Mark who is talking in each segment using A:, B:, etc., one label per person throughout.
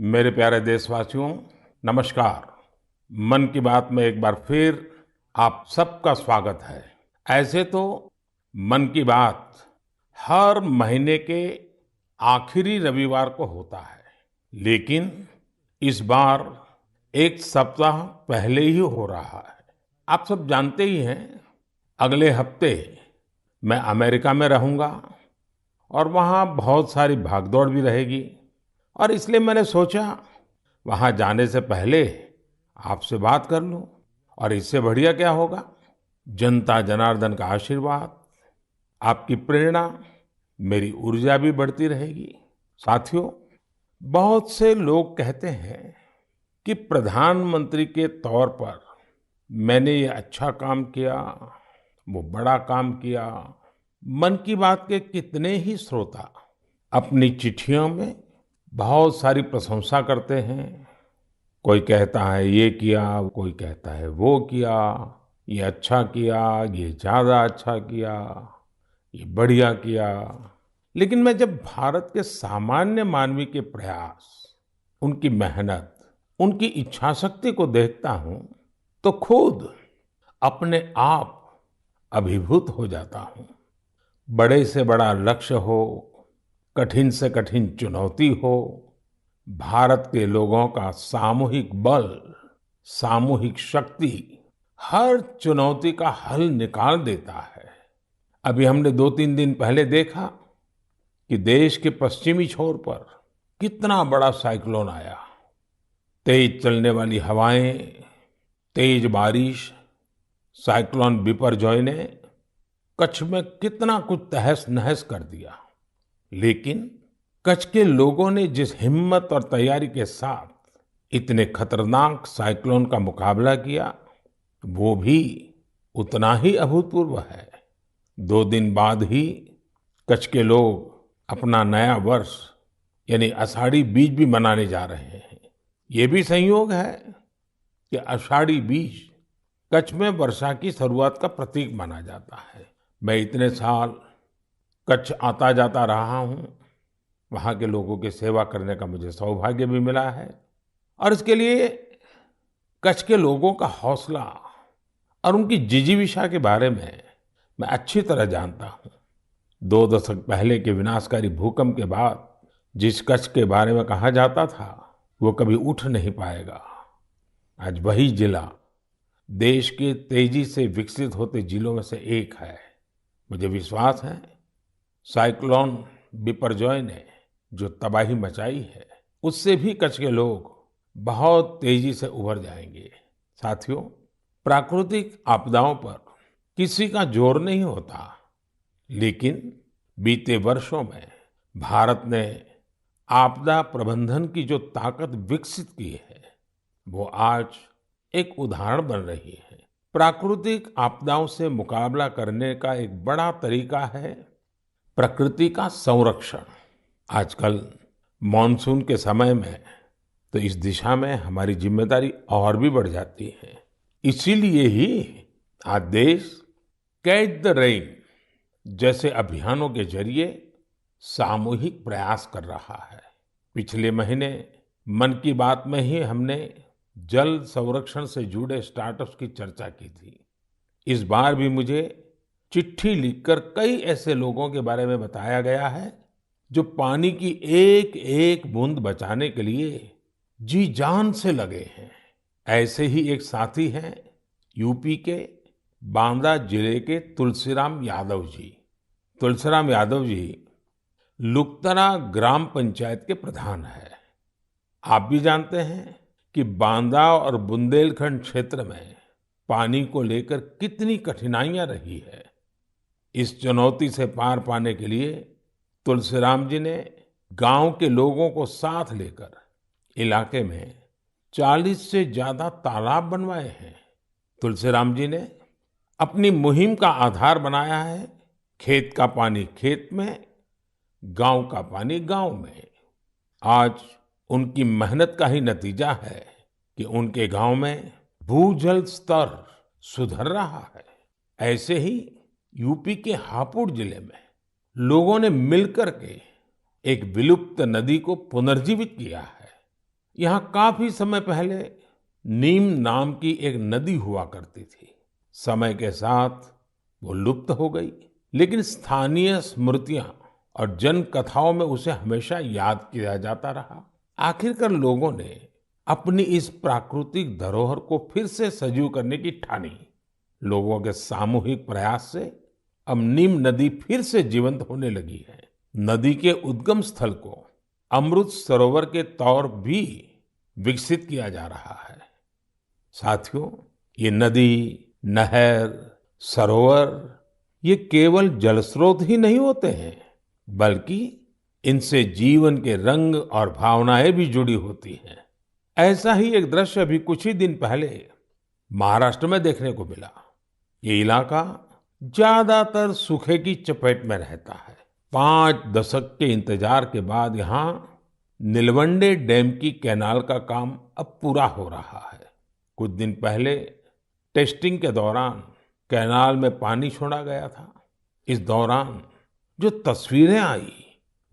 A: मेरे प्यारे देशवासियों, नमस्कार। मन की बात में एक बार फिर आप सबका स्वागत है। ऐसे तो मन की बात हर महीने के आखिरी रविवार को होता है, लेकिन इस बार एक सप्ताह पहले ही हो रहा है। आप सब जानते ही हैं, अगले हफ्ते मैं अमेरिका में रहूंगा और वहाँ बहुत सारी भागदौड़ भी रहेगी। और इसलिए मैंने सोचा वहाँ जाने से पहले आपसे बात कर लूं। और इससे बढ़िया क्या होगा, जनता जनार्दन का आशीर्वाद, आपकी प्रेरणा, मेरी ऊर्जा भी बढ़ती रहेगी। साथियों, बहुत से लोग कहते हैं कि प्रधानमंत्री के तौर पर मैंने ये अच्छा काम किया, वो बड़ा काम किया। मन की बात के कितने ही श्रोता अपनी चिट्ठियों में बहुत सारी प्रशंसा करते हैं। कोई कहता है ये किया, कोई कहता है वो किया, ये अच्छा किया, ये ज्यादा अच्छा किया, ये बढ़िया किया। लेकिन मैं जब भारत के सामान्य मानवी के प्रयास, उनकी मेहनत, उनकी इच्छा शक्ति को देखता हूं तो खुद अपने आप अभिभूत हो जाता हूं। बड़े से बड़ा लक्ष्य हो, कठिन से कठिन चुनौती हो, भारत के लोगों का सामूहिक बल, सामूहिक शक्ति हर चुनौती का हल निकाल देता है। अभी हमने 2-3 दिन पहले देखा कि देश के पश्चिमी छोर पर कितना बड़ा साइक्लोन आया। तेज चलने वाली हवाएं, तेज बारिश, साइक्लोन बिपरजॉय ने कच्छ में कितना कुछ तहस नहस कर दिया। लेकिन कच्छ के लोगों ने जिस हिम्मत और तैयारी के साथ इतने खतरनाक साइक्लोन का मुकाबला किया, वो भी उतना ही अभूतपूर्व है। 2 दिन बाद ही कच्छ के लोग अपना नया वर्ष यानी आषाढ़ी बीज भी मनाने जा रहे हैं। ये भी संयोग है कि आषाढ़ी बीज कच्छ में वर्षा की शुरुआत का प्रतीक माना जाता है। मैं इतने साल कच्छ आता जाता रहा हूँ, वहाँ के लोगों की सेवा करने का मुझे सौभाग्य भी मिला है। और इसके लिए कच्छ के लोगों का हौसला और उनकी जिजीविषा के बारे में मैं अच्छी तरह जानता हूँ। 2 दशक पहले के विनाशकारी भूकंप के बाद जिस कच्छ के बारे में कहा जाता था वो कभी उठ नहीं पाएगा, आज वही जिला देश के तेजी से विकसित होते जिलों में से एक है। मुझे विश्वास है साइक्लोन बिपरजॉय ने जो तबाही मचाई है, उससे भी कच्छ के लोग बहुत तेजी से उभर जाएंगे। साथियों, प्राकृतिक आपदाओं पर किसी का जोर नहीं होता, लेकिन बीते वर्षों में भारत ने आपदा प्रबंधन की जो ताकत विकसित की है, वो आज एक उदाहरण बन रही है। प्राकृतिक आपदाओं से मुकाबला करने का एक बड़ा तरीका है प्रकृति का संरक्षण। आजकल मॉनसून के समय में तो इस दिशा में हमारी जिम्मेदारी और भी बढ़ जाती है। इसीलिए ही आज देश कैच द रेन जैसे अभियानों के जरिए सामूहिक प्रयास कर रहा है। पिछले महीने मन की बात में ही हमने जल संरक्षण से जुड़े स्टार्टअप्स की चर्चा की थी। इस बार भी मुझे चिट्ठी लिखकर कई ऐसे लोगों के बारे में बताया गया है जो पानी की एक एक बूंद बचाने के लिए जी जान से लगे हैं। ऐसे ही एक साथी हैं यूपी के बांदा जिले के तुलसीराम यादव जी। तुलसीराम यादव जी लुकतरा ग्राम पंचायत के प्रधान है। आप भी जानते हैं कि बांदा और बुंदेलखंड क्षेत्र में पानी को लेकर कितनी कठिनाइयां रही है। इस चुनौती से पार पाने के लिए तुलसीराम जी ने गांव के लोगों को साथ लेकर इलाके में 40 से ज्यादा तालाब बनवाए हैं। तुलसीराम जी ने अपनी मुहिम का आधार बनाया है खेत का पानी खेत में, गांव का पानी गांव में। आज उनकी मेहनत का ही नतीजा है कि उनके गांव में भूजल स्तर सुधर रहा है। ऐसे ही यूपी के हापुड़ जिले में लोगों ने मिलकर के एक विलुप्त नदी को पुनर्जीवित किया है। यहाँ काफी समय पहले नीम नाम की एक नदी हुआ करती थी। समय के साथ वो लुप्त हो गई, लेकिन स्थानीय स्मृतियां और जन कथाओं में उसे हमेशा याद किया जाता रहा। आखिरकार लोगों ने अपनी इस प्राकृतिक धरोहर को फिर से सजीव करने की ठानी। लोगों के सामूहिक प्रयास से अब नीम नदी फिर से जीवंत होने लगी है। नदी के उद्गम स्थल को अमृत सरोवर के तौर भी विकसित किया जा रहा है। साथियों, ये नदी, नहर, सरोवर, ये केवल जल स्रोत ही नहीं होते हैं, बल्कि इनसे जीवन के रंग और भावनाएं भी जुड़ी होती हैं। ऐसा ही एक दृश्य अभी कुछ ही दिन पहले महाराष्ट्र में देखने को मिला। ये इलाका ज्यादातर सूखे की चपेट में रहता है। 5 दशक के इंतजार के बाद यहाँ नीलवंडे डैम की कैनाल का काम अब पूरा हो रहा है। कुछ दिन पहले टेस्टिंग के दौरान कैनाल में पानी छोड़ा गया था। इस दौरान जो तस्वीरें आई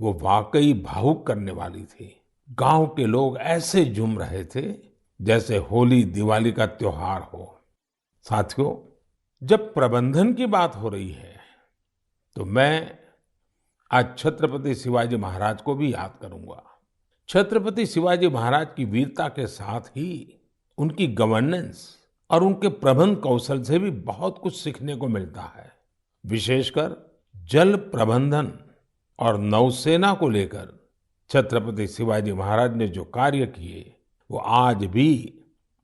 A: वो वाकई भावुक करने वाली थी। गांव के लोग ऐसे झूम रहे थे जैसे होली दिवाली का त्योहार हो। साथियों, जब प्रबंधन की बात हो रही है तो मैं आज छत्रपति शिवाजी महाराज को भी याद करूंगा। छत्रपति शिवाजी महाराज की वीरता के साथ ही उनकी गवर्नेंस और उनके प्रबंध कौशल से भी बहुत कुछ सीखने को मिलता है। विशेषकर जल प्रबंधन और नौसेना को लेकर छत्रपति शिवाजी महाराज ने जो कार्य किए वो आज भी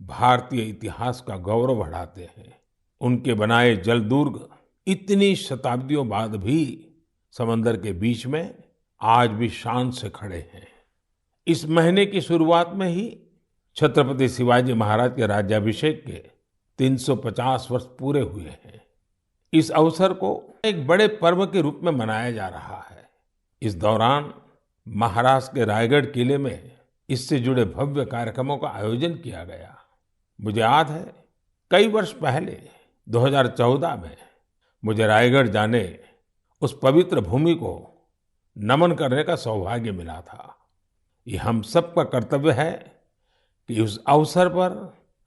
A: भारतीय इतिहास का गौरव बढ़ाते हैं। उनके बनाए जल दुर्ग इतनी शताब्दियों बाद भी समंदर के बीच में आज भी शान से खड़े हैं। इस महीने की शुरुआत में ही छत्रपति शिवाजी महाराज के राज्याभिषेक के 350 वर्ष पूरे हुए हैं। इस अवसर को एक बड़े पर्व के रूप में मनाया जा रहा है। इस दौरान महाराष्ट्र के रायगढ़ किले में इससे जुड़े भव्य कार्यक्रमों का आयोजन किया गया। मुझे याद है कई वर्ष पहले 2014 में मुझे रायगढ़ जाने उस पवित्र भूमि को नमन करने का सौभाग्य मिला था। ये हम सबका कर्तव्य है कि उस अवसर पर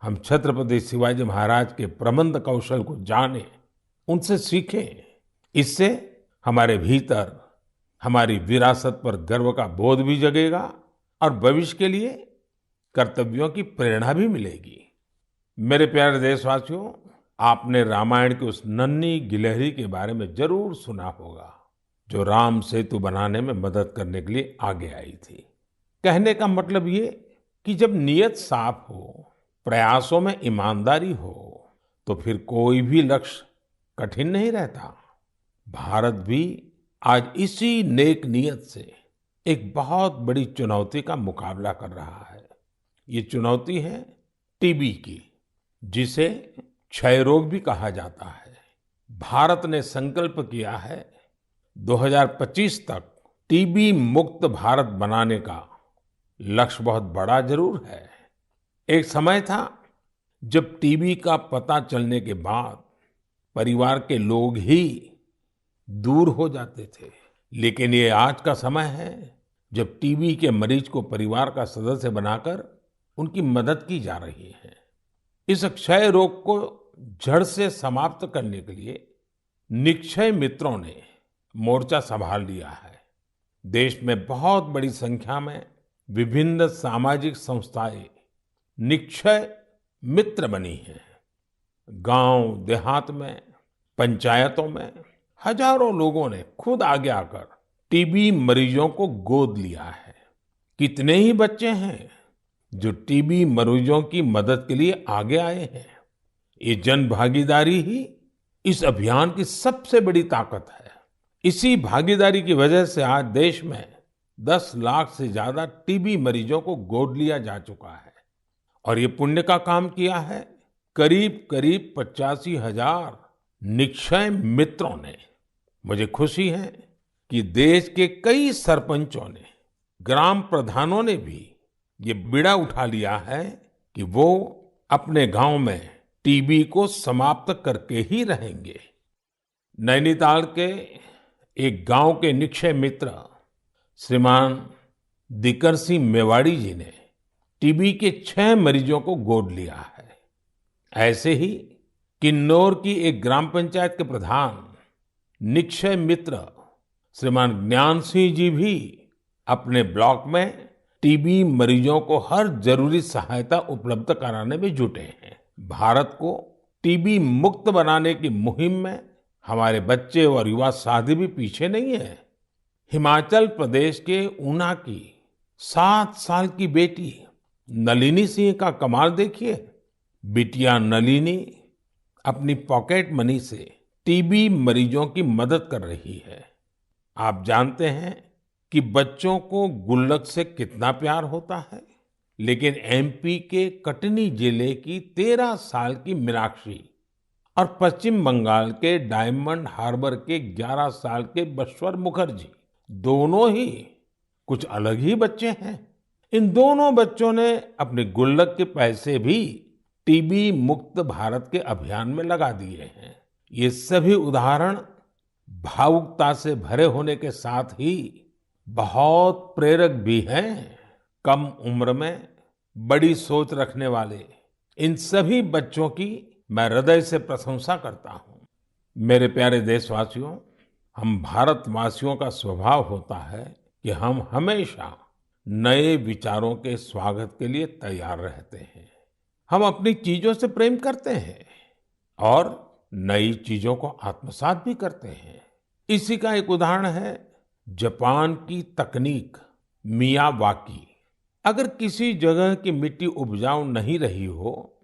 A: हम छत्रपति शिवाजी महाराज के प्रबंध कौशल को जानें, उनसे सीखें। इससे हमारे भीतर हमारी विरासत पर गर्व का बोध भी जगेगा और भविष्य के लिए कर्तव्यों की प्रेरणा भी मिलेगी। मेरे प्यारे देशवासियों, आपने रामायण की उस नन्ही गिलहरी के बारे में जरूर सुना होगा जो राम सेतु बनाने में मदद करने के लिए आगे आई थी। कहने का मतलब ये कि जब नीयत साफ हो, प्रयासों में ईमानदारी हो, तो फिर कोई भी लक्ष्य कठिन नहीं रहता। भारत भी आज इसी नेक नियत से एक बहुत बड़ी चुनौती का मुकाबला कर रहा है। ये चुनौती है टीबी की, जिसे क्षय रोग भी कहा जाता है। भारत ने संकल्प किया है 2025 तक टीबी मुक्त भारत बनाने का। लक्ष्य बहुत बड़ा जरूर है। एक समय था जब टीबी का पता चलने के बाद परिवार के लोग ही दूर हो जाते थे, लेकिन ये आज का समय है जब टीबी के मरीज को परिवार का सदस्य बनाकर उनकी मदद की जा रही है। इस क्षय रोग को जड़ से समाप्त करने के लिए निक्षय मित्रों ने मोर्चा संभाल लिया है। देश में बहुत बड़ी संख्या में विभिन्न सामाजिक संस्थाएं निक्षय मित्र बनी हैं। गांव देहात में, पंचायतों में हजारों लोगों ने खुद आगे आकर टीबी मरीजों को गोद लिया है। कितने ही बच्चे हैं जो टीबी मरीजों की मदद के लिए आगे आए हैं। ये जन भागीदारी ही इस अभियान की सबसे बड़ी ताकत है। इसी भागीदारी की वजह से आज देश में 10 लाख से ज्यादा टीबी मरीजों को गोद लिया जा चुका है। और ये पुण्य का काम किया है करीब करीब 85,000 निक्षय मित्रों ने। मुझे खुशी है कि देश के कई सरपंचों ने, ग्राम प्रधानों ने भी ये बीड़ा उठा लिया है कि वो अपने गांव में टीबी को समाप्त करके ही रहेंगे। नैनीताल के एक गांव के निक्षय मित्र श्रीमान दीकर सिंह मेवाड़ी जी ने टीबी के 6 मरीजों को गोद लिया है। ऐसे ही किन्नौर की एक ग्राम पंचायत के प्रधान निक्षय मित्र श्रीमान ज्ञान सिंह जी भी अपने ब्लॉक में टीबी मरीजों को हर जरूरी सहायता उपलब्ध कराने में जुटे हैं। भारत को टीबी मुक्त बनाने की मुहिम में हमारे बच्चे और युवा साथी भी पीछे नहीं है। हिमाचल प्रदेश के ऊना की 7 साल की बेटी नलिनी सिंह का कमाल देखिए। बिटिया नलिनी अपनी पॉकेट मनी से टीबी मरीजों की मदद कर रही है। आप जानते हैं कि बच्चों को गुल्लक से कितना प्यार होता है, लेकिन एमपी के कटनी जिले की 13 साल की मीनाक्षी और पश्चिम बंगाल के डायमंड हार्बर के 11 साल के बश्वर मुखर्जी दोनों ही कुछ अलग ही बच्चे हैं। इन दोनों बच्चों ने अपने गुल्लक के पैसे भी टीबी मुक्त भारत के अभियान में लगा दिए हैं। ये सभी उदाहरण भावुकता से भरे होने के साथ ही बहुत प्रेरक भी हैं। कम उम्र में बड़ी सोच रखने वाले इन सभी बच्चों की मैं हृदय से प्रशंसा करता हूँ। मेरे प्यारे देशवासियों, हम भारतवासियों का स्वभाव होता है कि हम हमेशा नए विचारों के स्वागत के लिए तैयार रहते हैं। हम अपनी चीजों से प्रेम करते हैं और नई चीजों को आत्मसात भी करते हैं। इसी का एक उदाहरण है जापान की तकनीक मियावाकी। अगर किसी जगह की मिट्टी उपजाऊ नहीं रही हो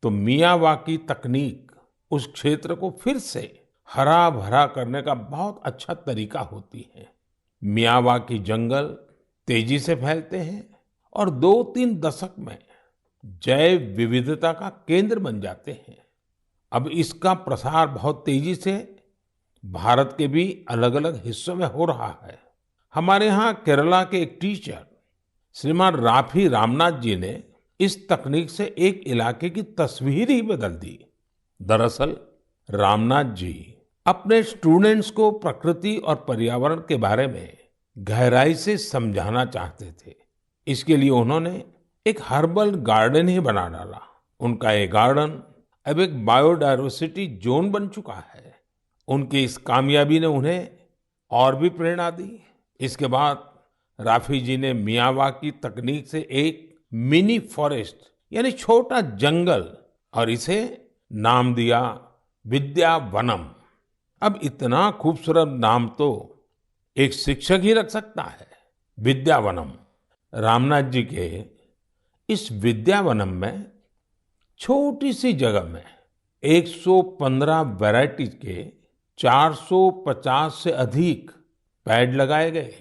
A: तो मियावाकी तकनीक उस क्षेत्र को फिर से हरा भरा करने का बहुत अच्छा तरीका होती है। मियावाकी जंगल तेजी से फैलते हैं और 2-3 दशक में जैव विविधता का केंद्र बन जाते हैं। अब इसका प्रसार बहुत तेजी से भारत के भी अलग अलग हिस्सों में हो रहा है। हमारे यहाँ केरला के एक टीचर श्रीमान राफी रामनाथ जी ने इस तकनीक से एक इलाके की तस्वीर ही बदल दी। दरअसल रामनाथ जी अपने स्टूडेंट्स को प्रकृति और पर्यावरण के बारे में गहराई से समझाना चाहते थे। इसके लिए उन्होंने एक हर्बल गार्डन ही बना डाला। उनका ये गार्डन अब एक बायोडायवर्सिटी जोन बन चुका है। उनकी इस कामयाबी ने उन्हें और भी प्रेरणा दी। इसके बाद राफी जी ने मियावाकी तकनीक से एक मिनी फॉरेस्ट यानी छोटा जंगल और इसे नाम दिया विद्यावनम। अब इतना खूबसूरत नाम तो एक शिक्षक ही रख सकता है, विद्यावनम। रामनाथ जी के इस विद्यावनम में छोटी सी जगह में 115 वैरायटीज के 450 से अधिक पेड़ लगाए गए।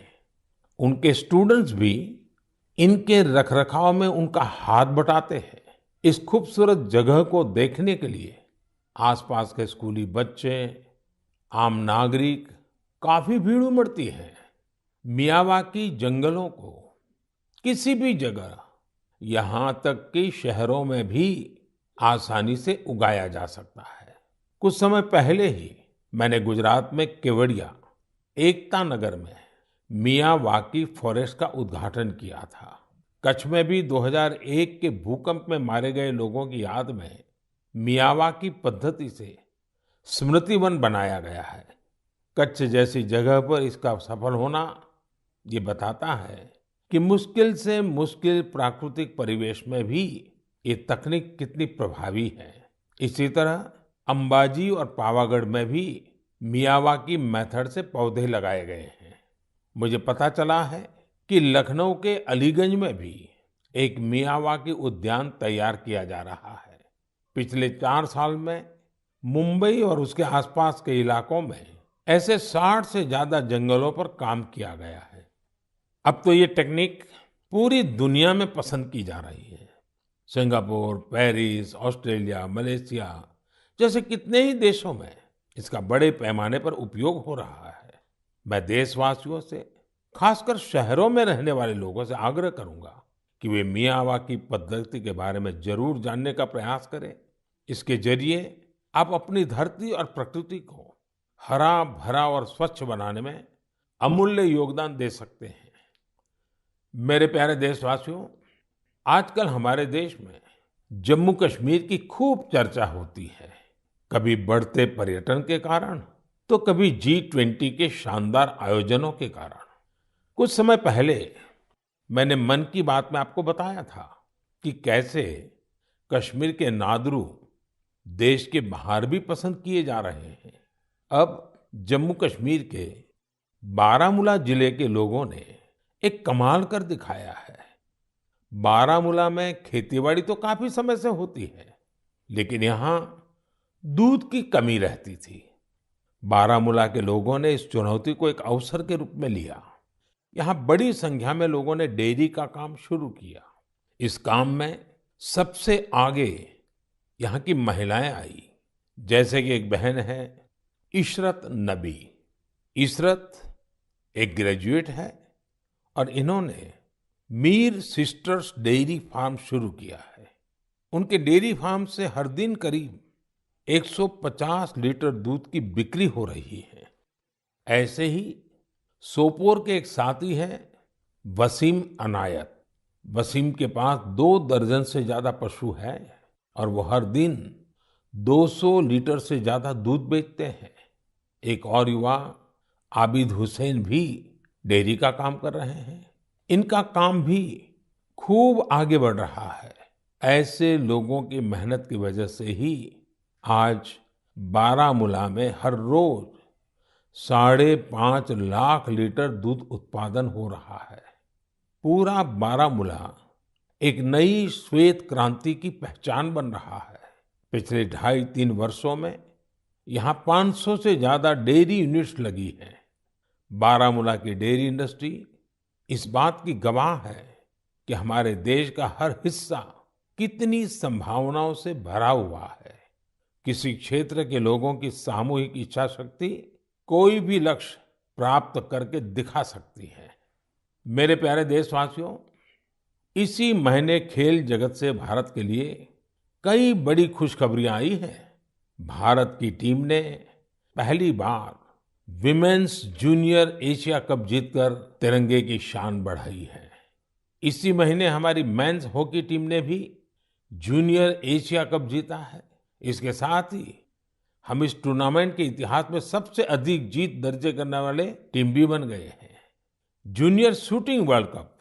A: उनके स्टूडेंट्स भी इनके रखरखाव में उनका हाथ बटाते हैं। इस खूबसूरत जगह को देखने के लिए आसपास के स्कूली बच्चे, आम नागरिक काफी भीड़ उमड़ती है। मियावाकी जंगलों को किसी भी जगह, यहाँ तक कि शहरों में भी आसानी से उगाया जा सकता है। कुछ समय पहले ही मैंने गुजरात में केवड़िया एकता नगर में मियावाकी फॉरेस्ट का उद्घाटन किया था। कच्छ में भी 2001 के भूकंप में मारे गए लोगों की याद में मियावाकी पद्धति से स्मृति वन बनाया गया है। कच्छ जैसी जगह पर इसका सफल होना ये बताता है कि मुश्किल से मुश्किल प्राकृतिक परिवेश में भी ये तकनीक कितनी प्रभावी है। इसी तरह अंबाजी और पावागढ़ में भी मियावाकी मेथड से पौधे लगाए गए हैं। मुझे पता चला है कि लखनऊ के अलीगंज में भी एक मियावाकी उद्यान तैयार किया जा रहा है। पिछले 4 साल में मुंबई और उसके आसपास के इलाकों में ऐसे 60 से ज्यादा जंगलों पर काम किया गया है। अब तो ये टेक्निक पूरी दुनिया में पसंद की जा रही है। सिंगापुर, पेरिस, ऑस्ट्रेलिया, मलेशिया जैसे कितने ही देशों में इसका बड़े पैमाने पर उपयोग हो रहा है। मैं देशवासियों से, खासकर शहरों में रहने वाले लोगों से आग्रह करूंगा कि वे मियावाकी पद्धति के बारे में जरूर जानने का प्रयास करें। इसके जरिए आप अपनी धरती और प्रकृति को हरा भरा और स्वच्छ बनाने में अमूल्य योगदान दे सकते हैं। मेरे प्यारे देशवासियों, आजकल हमारे देश में जम्मू कश्मीर की खूब चर्चा होती है। कभी बढ़ते पर्यटन के कारण, तो कभी G20 के शानदार आयोजनों के कारण। कुछ समय पहले मैंने मन की बात में आपको बताया था कि कैसे कश्मीर के नादरू देश के बाहर भी पसंद किए जा रहे हैं। अब जम्मू कश्मीर के बारामूला जिले के लोगों ने एक कमाल कर दिखाया है। बारामूला में खेतीबाड़ी तो काफी समय से होती है, लेकिन यहाँ दूध की कमी रहती थी। बारामूला के लोगों ने इस चुनौती को एक अवसर के रूप में लिया। यहाँ बड़ी संख्या में लोगों ने डेयरी का काम शुरू किया। इस काम में सबसे आगे यहाँ की महिलाएं आई, जैसे कि एक बहन है इशरत नबी। इशरत एक ग्रेजुएट है और इन्होंने मीर सिस्टर्स डेयरी फार्म शुरू किया है। उनके डेयरी फार्म से हर दिन करीब 150 लीटर दूध की बिक्री हो रही है। ऐसे ही सोपोर के एक साथी हैं वसीम अनायत। वसीम के पास 2 दर्जन से ज्यादा पशु हैं और वो हर दिन 200 लीटर से ज्यादा दूध बेचते हैं। एक और युवा आबिद हुसैन भी डेयरी का काम कर रहे हैं। इनका काम भी खूब आगे बढ़ रहा है। ऐसे लोगों की मेहनत की वजह से ही आज बारामूला में हर रोज 5.5 लाख दूध उत्पादन हो रहा है। पूरा बारामूला एक नई श्वेत क्रांति की पहचान बन रहा है। पिछले 2.5-3 वर्षों में यहाँ 500 से ज्यादा डेयरी यूनिट्स लगी हैं। बारामूला की डेयरी इंडस्ट्री इस बात की गवाह है कि हमारे देश का हर हिस्सा कितनी संभावनाओं से भरा हुआ है। किसी क्षेत्र के लोगों की सामूहिक इच्छा शक्ति कोई भी लक्ष्य प्राप्त करके दिखा सकती है। मेरे प्यारे देशवासियों, इसी महीने खेल जगत से भारत के लिए कई बड़ी खुशखबरियां आई हैं। भारत की टीम ने पहली बार विमेन्स जूनियर एशिया कप जीतकर तिरंगे की शान बढ़ाई है। इसी महीने हमारी मेंस हॉकी टीम ने भी जूनियर एशिया कप जीता है। इसके साथ ही हम इस टूर्नामेंट के इतिहास में सबसे अधिक जीत दर्ज करने वाले टीम भी बन गए हैं। जूनियर शूटिंग वर्ल्ड कप,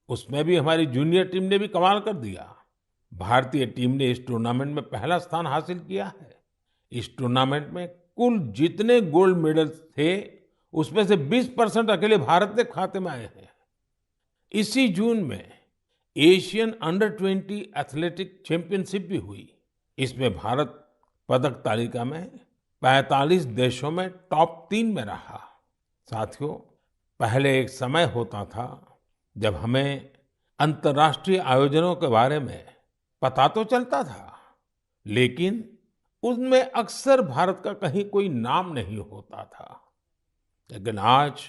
A: उसमें भी हमारी जूनियर टीम ने भी कमाल कर दिया। भारतीय टीम ने इस टूर्नामेंट में पहला स्थान हासिल किया है। इस टूर्नामेंट में कुल जितने गोल्ड मेडल थे, उसमें से 20% अकेले भारत के खाते में आए हैं। इसी जून में एशियन अंडर 20 एथलेटिक चैंपियनशिप भी हुई। इसमें भारत पदक तालिका में 45 देशों में टॉप 3 में रहा। साथियों, पहले एक समय होता था जब हमें अंतर्राष्ट्रीय आयोजनों के बारे में पता तो चलता था, लेकिन उसमें अक्सर भारत का कहीं कोई नाम नहीं होता था। लेकिन आज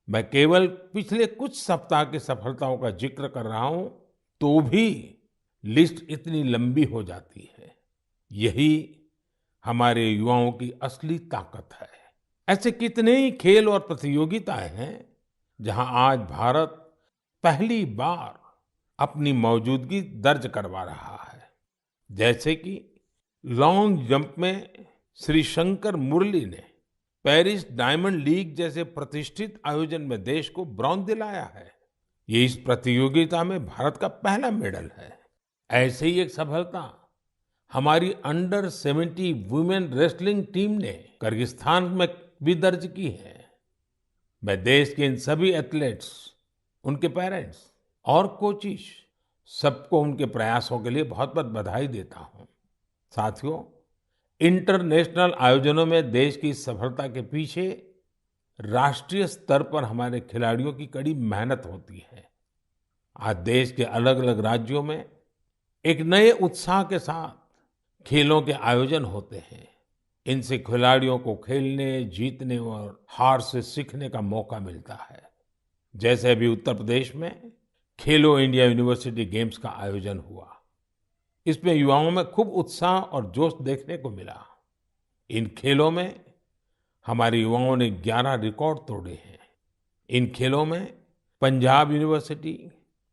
A: मैं केवल पिछले कुछ सप्ताह की सफलताओं का जिक्र कर रहा हूं, तो भी लिस्ट इतनी लंबी हो जाती है। यही हमारे युवाओं की असली ताकत है। ऐसे कितने ही खेल और प्रतियोगिताएं हैं जहां आज भारत पहली बार अपनी मौजूदगी दर्ज करवा रहा है। जैसे कि लॉन्ग जंप में श्री शंकर मुरली ने पेरिस डायमंड लीग जैसे प्रतिष्ठित आयोजन में देश को ब्रॉन्ज दिलाया है। ये इस प्रतियोगिता में भारत का पहला मेडल है। ऐसे ही एक सफलता हमारी अंडर 70 वुमेन रेसलिंग टीम ने किर्गिस्तान में भी दर्ज की है। मैं देश के इन सभी एथलीट्स, उनके पेरेंट्स और कोचेस, सबको उनके प्रयासों के लिए बहुत बहुत बधाई देता हूं। साथियों, इंटरनेशनल आयोजनों में देश की सफलता के पीछे राष्ट्रीय स्तर पर हमारे खिलाड़ियों की कड़ी मेहनत होती है। आज देश के अलग अलग राज्यों में एक नए उत्साह के साथ खेलों के आयोजन होते हैं। इनसे खिलाड़ियों को खेलने, जीतने और हार से सीखने का मौका मिलता है। जैसे अभी उत्तर प्रदेश में खेलो इंडिया यूनिवर्सिटी गेम्स का आयोजन हुआ। इसमें युवाओं में खूब उत्साह और जोश देखने को मिला। इन खेलों में हमारे युवाओं ने 11 रिकॉर्ड तोड़े हैं। इन खेलों में पंजाब यूनिवर्सिटी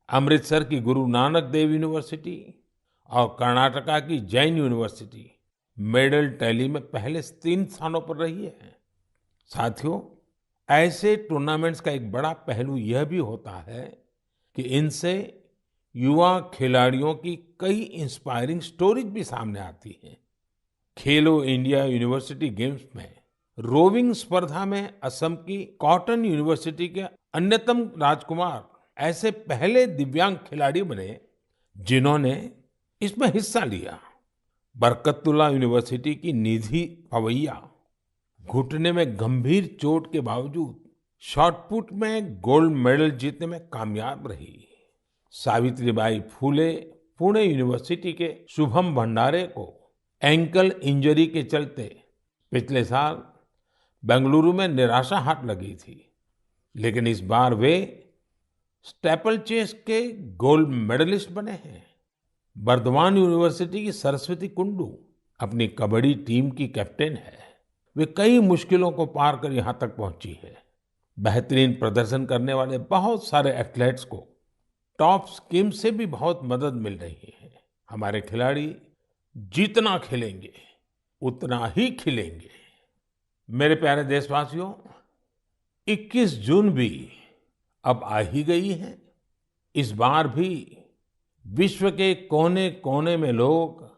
A: अमृतसर की गुरु नानक देव यूनिवर्सिटी और कर्नाटका की जैन यूनिवर्सिटी मेडल टैली में पहले 3 स्थानों पर रही है। साथियों, ऐसे टूर्नामेंट्स का एक बड़ा पहलू यह भी होता है कि इनसे युवा खिलाड़ियों की कई इंस्पायरिंग स्टोरीज भी सामने आती हैं। खेलो इंडिया यूनिवर्सिटी गेम्स में रोविंग स्पर्धा में असम की कॉटन यूनिवर्सिटी के अन्यतम राजकुमार ऐसे पहले दिव्यांग खिलाड़ी बने जिन्होंने इसमें हिस्सा लिया। बरकतुल्ला यूनिवर्सिटी की निधि पवैया घुटने में गंभीर चोट के बावजूद शॉट पुट में गोल्ड मेडल जीतने में कामयाब रही। सावित्रीबाई फूले पुणे यूनिवर्सिटी के शुभम भंडारे को एंकल इंजरी के चलते पिछले साल बेंगलुरु में निराशा हाथ लगी थी, लेकिन इस बार वे स्टेपल चेस के गोल्ड मेडलिस्ट बने हैं। बर्दवान यूनिवर्सिटी की सरस्वती कुंडू अपनी कबड्डी टीम की कैप्टन है। वे कई मुश्किलों को पार कर यहाँ तक पहुंची है। बेहतरीन प्रदर्शन करने वाले बहुत सारे एथलीट्स को टॉप स्कीम से भी बहुत मदद मिल रही है। हमारे खिलाड़ी जितना खेलेंगे उतना ही खिलेंगे। मेरे प्यारे देशवासियों, 21 जून भी अब आ ही गई है। इस बार भी विश्व के कोने-कोने में लोग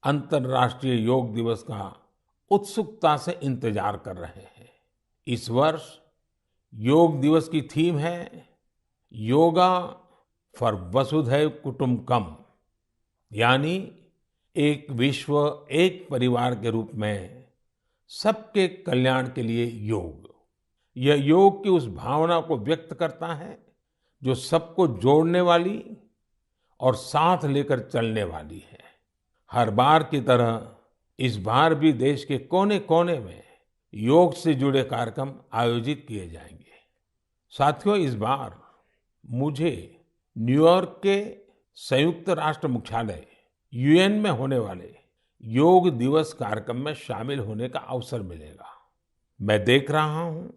A: अंतर्राष्ट्रीय योग दिवस का उत्सुकता से इंतजार कर रहे हैं। इस वर्ष योग दिवस की थीम है योगा फॉर वसुधैव कुटुंबकम, यानी एक विश्व एक परिवार के रूप में सबके कल्याण के लिए योग। यह योग की उस भावना को व्यक्त करता है जो सबको जोड़ने वाली और साथ लेकर चलने वाली है। हर बार की तरह इस बार भी देश के कोने-कोने में योग से जुड़े कार्यक्रम आयोजित किए जाएंगे। साथियों, इस बार मुझे न्यूयॉर्क के संयुक्त राष्ट्र मुख्यालय यूएन में होने वाले योग दिवस कार्यक्रम में शामिल होने का अवसर मिलेगा। मैं देख रहा हूं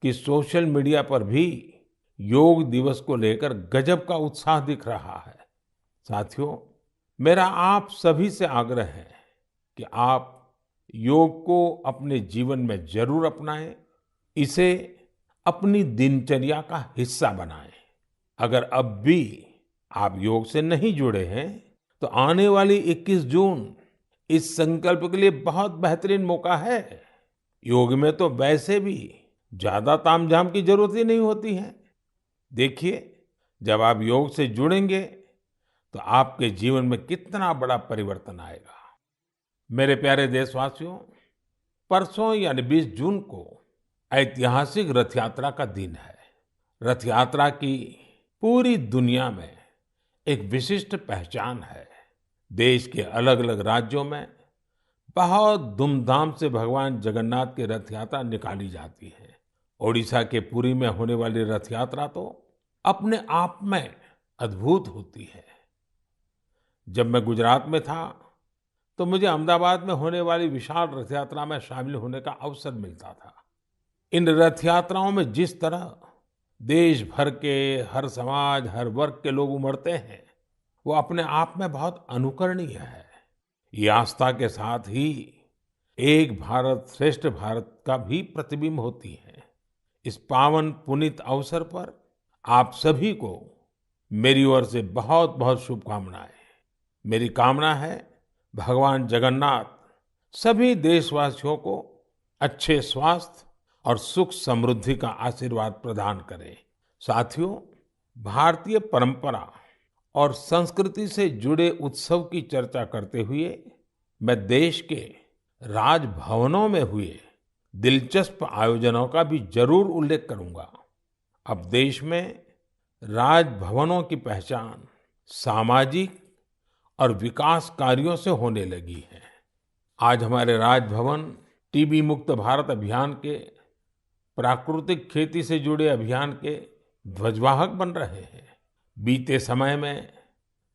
A: कि सोशल मीडिया पर भी योग दिवस को लेकर गजब का उत्साह दिख रहा है। साथियों, मेरा आप सभी से आग्रह है कि आप योग को अपने जीवन में जरूर अपनाएं, इसे अपनी दिनचर्या का हिस्सा बनाएं। अगर अब भी आप योग से नहीं जुड़े हैं, तो आने वाली 21 जून इस संकल्प के लिए बहुत बेहतरीन मौका है। योग में तो वैसे भी ज्यादा तामझाम की जरूरत ही नहीं होती है। देखिए, जब आप योग से जुड़ेंगे तो आपके जीवन में कितना बड़ा परिवर्तन आएगा। मेरे प्यारे देशवासियों, परसों यानी 20 जून को ऐतिहासिक रथ यात्रा का दिन है। रथ यात्रा की पूरी दुनिया में एक विशिष्ट पहचान है। देश के अलग-अलग राज्यों में बहुत धूमधाम से भगवान जगन्नाथ की रथ यात्रा निकाली जाती है। ओडिशा के पुरी में होने वाली रथ यात्रा तो अपने आप में अद्भुत होती है। जब मैं गुजरात में था तो मुझे अहमदाबाद में होने वाली विशाल रथ यात्रा में शामिल होने का अवसर मिलता था। इन रथ यात्राओं में जिस तरह देश भर के हर समाज, हर वर्ग के लोग उमड़ते हैं, वो अपने आप में बहुत अनुकरणीय है। ये आस्था के साथ ही एक भारत श्रेष्ठ भारत का भी प्रतिबिंब होती है। इस पावन पुनीत अवसर पर आप सभी को मेरी ओर से बहुत बहुत शुभकामनाएं। मेरी कामना है भगवान जगन्नाथ सभी देशवासियों को अच्छे स्वास्थ्य और सुख समृद्धि का आशीर्वाद प्रदान करें। साथियों, भारतीय परंपरा और संस्कृति से जुड़े उत्सव की चर्चा करते हुए मैं देश के राजभवनों में हुए दिलचस्प आयोजनों का भी जरूर उल्लेख करूंगा। अब देश में राजभवनों की पहचान सामाजिक और विकास कार्यों से होने लगी है। आज हमारे राजभवन टीबी मुक्त भारत अभियान के, प्राकृतिक खेती से जुड़े अभियान के ध्वजवाहक बन रहे हैं। बीते समय में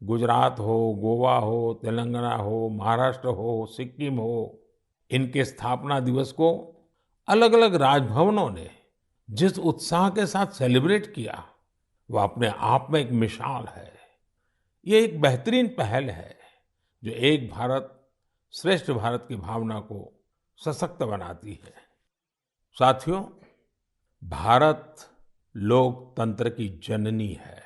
A: गुजरात हो, गोवा हो, तेलंगाना हो, महाराष्ट्र हो, सिक्किम हो, इनके स्थापना दिवस को अलग-अलग राजभवनों ने जिस उत्साह के साथ सेलिब्रेट किया, वो अपने आप में एक मिसाल है। ये एक बेहतरीन पहल है जो एक भारत श्रेष्ठ भारत की भावना को सशक्त बनाती है। साथियों, भारत लोकतंत्र की जननी है,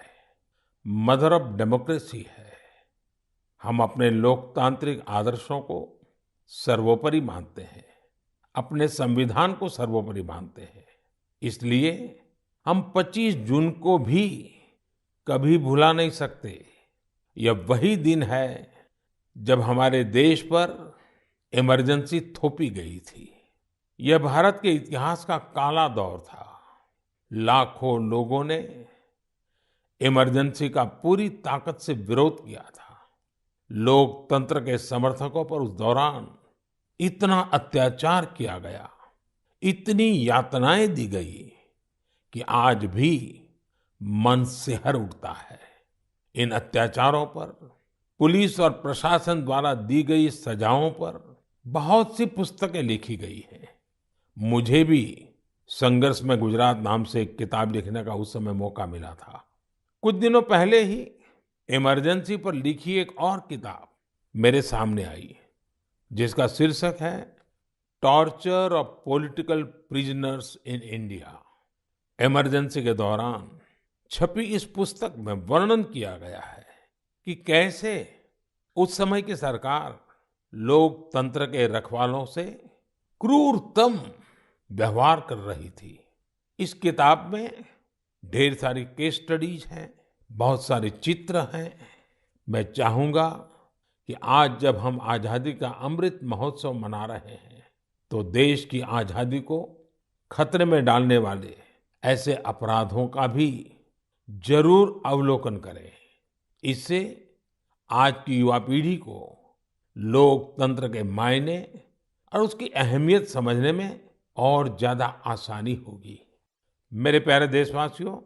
A: मदर ऑफ डेमोक्रेसी है। हम अपने लोकतांत्रिक आदर्शों को सर्वोपरि मानते हैं, अपने संविधान को सर्वोपरि मानते हैं। इसलिए हम 25 जून को भी कभी भुला नहीं सकते। यह वही दिन है जब हमारे देश पर इमरजेंसी थोपी गई थी। यह भारत के इतिहास का काला दौर था। लाखों लोगों ने इमरजेंसी का पूरी ताकत से विरोध किया था। लोकतंत्र के समर्थकों पर उस दौरान इतना अत्याचार किया गया, इतनी यातनाएं दी गई कि आज भी मन सिहर उठता है। इन अत्याचारों पर, पुलिस और प्रशासन द्वारा दी गई सजाओं पर बहुत सी पुस्तकें लिखी गई हैं। मुझे भी संघर्ष में गुजरात नाम से एक किताब लिखने का उस समय मौका मिला था। कुछ दिनों पहले ही इमरजेंसी पर लिखी एक और किताब मेरे सामने आई, जिसका शीर्षक है torture of political prisoners in India. Emergency के दौरान छपी इस पुस्तक में वर्णन किया गया है कि कैसे उस समय की सरकार लोकतंत्र के रखवालों से क्रूरतम व्यवहार कर रही थी। इस किताब में ढेर सारी केस स्टडीज हैं, बहुत सारे चित्र हैं। मैं चाहूंगा कि आज जब हम आजादी का अमृत महोत्सव मना रहे हैं, तो देश की आजादी को खतरे में डालने वाले ऐसे अपराधों का भी जरूर अवलोकन करें। इससे आज की युवा पीढ़ी को लोकतंत्र के मायने और उसकी अहमियत समझने में और ज्यादा आसानी होगी। मेरे प्यारे देशवासियों,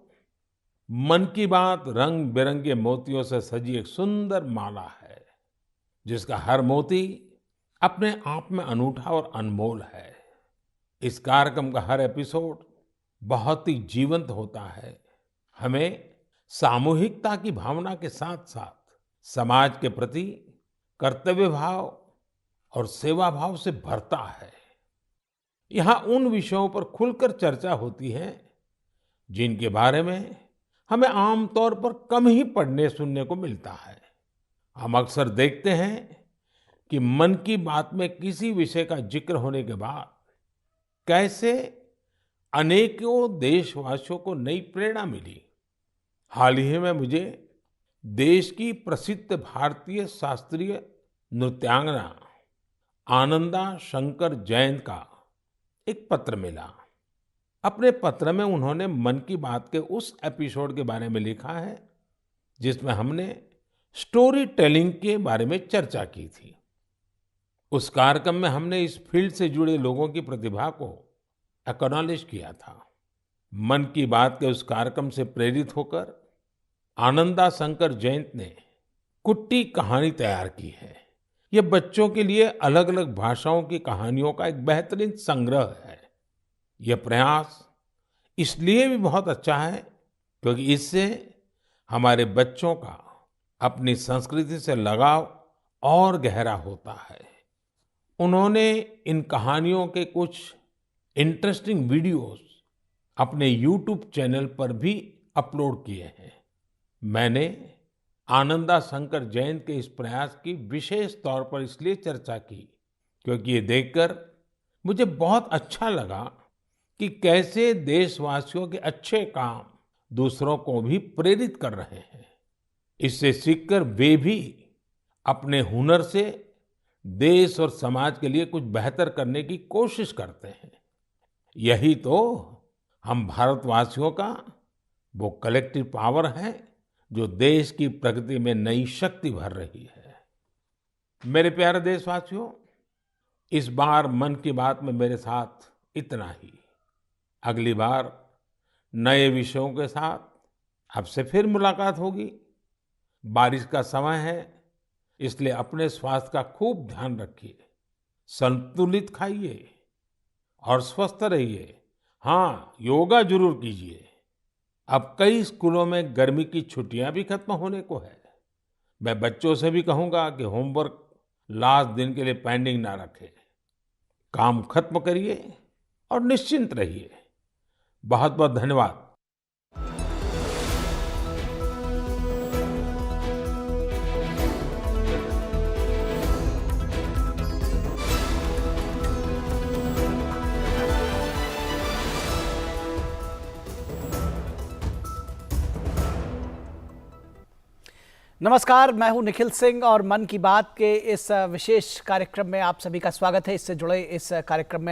A: मन की बात रंग बिरंगे मोतियों से सजी एक सुंदर माला है, जिसका हर मोती अपने आप में अनूठा और अनमोल है। इस कार्यक्रम का हर एपिसोड बहुत ही जीवंत होता है, हमें सामूहिकता की भावना के साथ साथ समाज के प्रति कर्तव्य भाव और सेवा भाव से भरता है। यहाँ उन विषयों पर खुलकर चर्चा होती है जिनके बारे में हमें आमतौर पर कम ही पढ़ने सुनने को मिलता है। हम अक्सर देखते हैं कि मन की बात में किसी विषय का जिक्र होने के बाद कैसे अनेकों देशवासियों को नई प्रेरणा मिली। हाल ही में मुझे देश की प्रसिद्ध भारतीय शास्त्रीय नृत्यांगना आनंदा शंकर जयंत का एक पत्र मिला। अपने पत्र में उन्होंने मन की बात के उस एपिसोड के बारे में लिखा है जिसमें हमने स्टोरी टेलिंग के बारे में चर्चा की थी। उस कार्यक्रम में हमने इस फील्ड से जुड़े लोगों की प्रतिभा को एक्नॉलेज किया था। मन की बात के उस कार्यक्रम से प्रेरित होकर आनंदा शंकर जयंत ने कुट्टी कहानी तैयार की है। ये बच्चों के लिए अलग अलग भाषाओं की कहानियों का एक बेहतरीन संग्रह है। यह प्रयास इसलिए भी बहुत अच्छा है क्योंकि इससे हमारे बच्चों का अपनी संस्कृति से लगाव और गहरा होता है। उन्होंने इन कहानियों के कुछ इंटरेस्टिंग वीडियोस अपने YouTube चैनल पर भी अपलोड किए हैं। मैंने आनंदा शंकर जयंत के इस प्रयास की विशेष तौर पर इसलिए चर्चा की क्योंकि ये देखकर मुझे बहुत अच्छा लगा कि कैसे देशवासियों के अच्छे काम दूसरों को भी प्रेरित कर रहे हैं। इससे सीखकर वे भी अपने हुनर से देश और समाज के लिए कुछ बेहतर करने की कोशिश करते हैं। यही तो हम भारतवासियों का वो कलेक्टिव पावर है जो देश की प्रगति में नई शक्ति भर रही है। मेरे प्यारे देशवासियों, इस बार मन की बात में मेरे साथ इतना ही। अगली बार नए विषयों के साथ आपसे फिर मुलाकात होगी। बारिश का समय है, इसलिए अपने स्वास्थ्य का खूब ध्यान रखिए, संतुलित खाइए और स्वस्थ रहिए। हाँ, योगा जरूर कीजिए। अब कई स्कूलों में गर्मी की छुट्टियां भी खत्म होने को है। मैं बच्चों से भी कहूंगा कि होमवर्क लास्ट दिन के लिए पेंडिंग ना रखें। काम खत्म करिए और निश्चिंत रहिए। बहुत बहुत धन्यवाद।
B: नमस्कार, मैं हूं निखिल सिंह और मन की बात के इस विशेष कार्यक्रम में आप सभी का स्वागत है। इससे जुड़े इस कार्यक्रम में